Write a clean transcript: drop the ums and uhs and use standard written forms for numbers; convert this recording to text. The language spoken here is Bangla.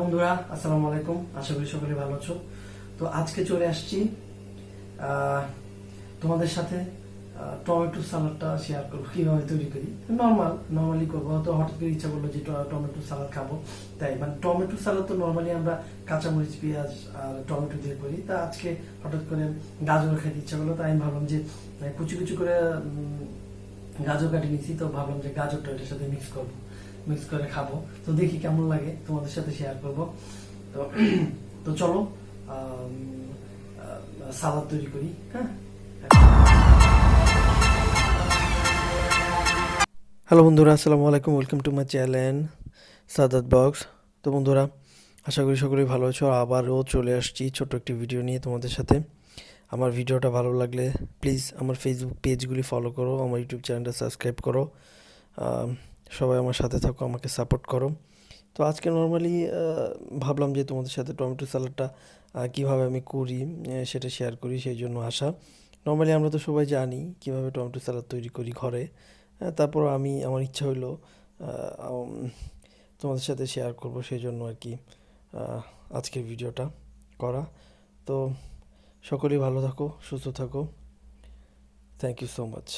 বন্ধুরা, আসসালামু আলাইকুম। আশা করি সকলে ভালো আছো। তো আজকে চলে আসছি তোমাদের সাথে টমেটো সালাডটা শেয়ার করবো, কিভাবে তৈরি করি। নর্মালি করবো, তো হঠাৎ করে ইচ্ছা করলো যে টমেটো সালাদ খাবো। তাই মানে টমেটো সালাদ তো নর্মালি আমরা কাঁচামরিচ, পেঁয়াজ আর টমেটো দিয়ে করি। তা আজকে হঠাৎ করে গাজর খেতে ইচ্ছা করলো, তাই আমি ভাবলাম যে কুচি কুচি করে গাজর কাটি নিচ্ছি। তো ভাবলাম যে গাজরটা এটার সাথে মিক্স করে খাবো। তো দেখি কেমন লাগে, তোমাদের সাথে শেয়ার করব। তো তো চলো সালাদ তৈরি করি। হ্যাঁ, হ্যালো বন্ধুরা, আসসালামু আলাইকুম। Welcome to my channel Sadat box. তো বন্ধুরা, আশা করি সকলেই ভালো আছো। আবারও চলে আসছি ছোট একটি ভিডিও নিয়ে তোমাদের সাথে। আমার ভিডিওটা ভালো লাগলে প্লিজ আমার ফেসবুক পেজগুলি ফলো করো, আমার ইউটিউব চ্যানেলটা সাবস্ক্রাইব করো। আহ, সবাই আমার সাথে থাকো, আমাকে সাপোর্ট করো। তো আজকে নর্মালি ভাবলাম যে তোমাদের সাথে টমেটো স্যালাডটা কীভাবে আমি করি সেটা শেয়ার করি, সেই জন্য আসা। নর্মালি আমরা তো সবাই জানি কীভাবে টমেটো স্যালাড তৈরি করি ঘরে। তারপর আমার ইচ্ছা হইলো তোমাদের সাথে শেয়ার করব, সেই জন্য আর কি আজকের ভিডিওটা করা। তো সকলেই ভালো থাকো, সুস্থ থাকো। Thank you so much.